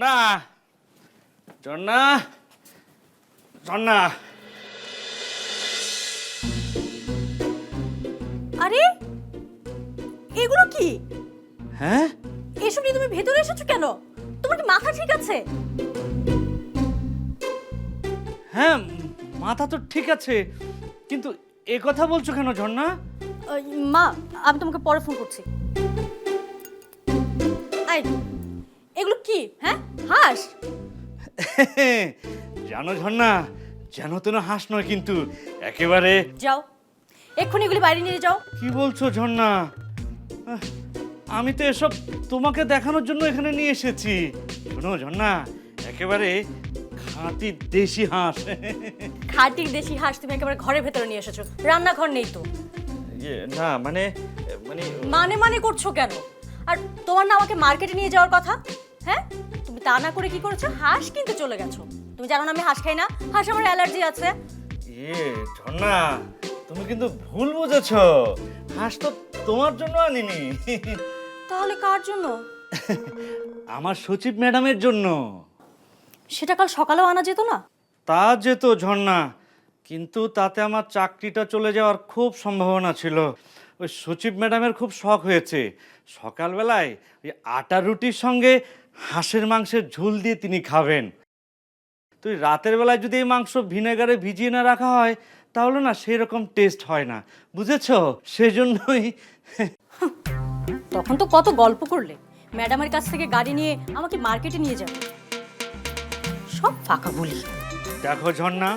না ঝর্ণা ঝর্ণা আরে এগুলো কি? হ্যাঁ এসব নিয়ে তুমি ভেতরে এসেছো কেন? তোমার কি মাথা ঠিক আছে? হ্যাঁ মাথা তো ঠিক আছে, কিন্তু এ কথা বলছো কেন ঝর্ণা? মা, আমি তোমাকে পরে ফোন করছি। আই, এগুলো কি? হ্যাঁ, হাঁস? জানো ঝর্ণা, জানো তো না হাঁস নয় কিন্তু একেবারে। যাও এক্ষুনি এগুলি বাইরে নিয়ে যাও। কি বলছো ঝর্ণা? আমি তো এসব তোমাকে দেখানোর জন্য এখানে নিয়ে এসেছি। শোনো ঝর্ণা, একেবারে খাঁটি দেশি হাঁস। খাঁটি দেশি হাঁস তুমি একেবারে ঘরের ভেতরে নিয়ে এসেছো, রান্নাঘর নেই তো। না মানে মানে মানে মানে করছো কেন? আর তোমার না আমাকে মার্কেটে নিয়ে যাওয়ার কথা? হ্যাঁ, তুমি তা না করে কি করেছো? হাঁস কিনতে চলে গেছো। তুমি জানো না আমি হাঁস খাই না, হাঁস আমার অ্যালার্জি আছে। ঝর্ণা, তুমি কিন্তু ভুল বুঝেছো। হাঁস তো তোমার জন্য আনিনি। তাহলে কার জন্য? আমার সচিব ম্যাডামের জন্য। সেটা কাল সকালেও আনা যেত না? তা যেত ঝর্ণা, কিন্তু তাতে আমার চাকরিটা চলে যাওয়ার খুব সম্ভাবনা ছিল। ওই সচিব ম্যাডামের খুব শখ হয়েছে, সকালবেলায় ওই আটা রুটির সঙ্গে হাঁসের মাংসের ঝোল দিয়ে তিনি খাবেন। তুই রাতের বেলায় যদি এই মাংস ভিনেগারে ভিজিয়ে না রাখা হয় তাহলে না সেই রকম টেস্ট হয় না, বুঝেছো? সেজন্যই। তখন তো কত গল্প করলে ম্যাডামের কাছ থেকে গাড়ি নিয়ে আমাকে মার্কেটে নিয়ে যাবে। সব ফাঁকা বলি। দেখো ঝর্ণা,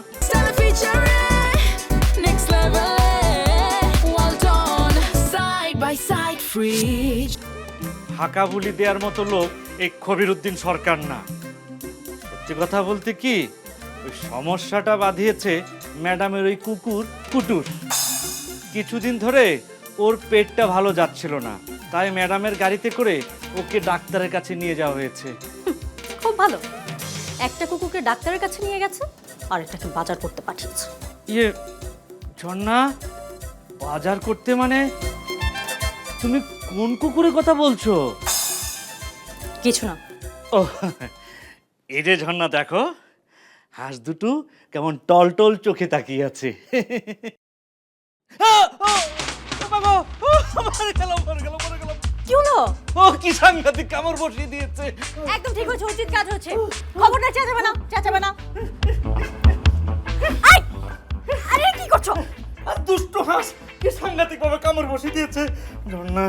ফাঁকা বুলি দেওয়ার মতো লোক এই খবিরউদ্দিন সরকার না। সত্যি কথা বলতে কি, ওই সমস্যাটা বাঁধিয়েছে ম্যাডামের ওই কুকুর কুটুর। কিছুদিন ধরে ওর পেটটা ভালো যাচ্ছিল না, তাই ম্যাডামের গাড়িতে করে ওকে ডাক্তারের কাছে নিয়ে যাওয়া হয়েছে। খুব ভালো, একটা কুকুরকে ডাক্তারের কাছে নিয়ে গেছে আর একটাকে বাজার করতে পাঠিয়েছে। ঝর্ণা, বাজার করতে মানে তুমি কোন কুকুরের কথা বলছো? কিছু না। ও, এই যে ঝর্ণা দেখো, হাঁস দুটো কেমন টলটল চোখে তাকিয়ে আছে। কি হলো? ও কি সাংঘাতিক কামড় বসিয়ে দিয়েছে। একদম ঠিক হচ্ছে, উচিত কাজ হচ্ছে। খবরটা চেঁচাবে না, চেঁচাবে না। আই! আরে কি করছো? দুষ্ট হাঁস কি সাংঘাতিক ভাবে কামড় বসিয়ে দিয়েছে। ঝর্ণা,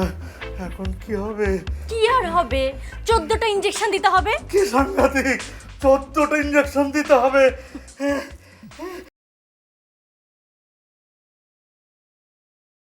এখন কি হবে? কি আর হবে, 14টা ইনজেকশন দিতে হবে। কি সাংঘাতিক, 14টা ইঞ্জেকশন দিতে হবে।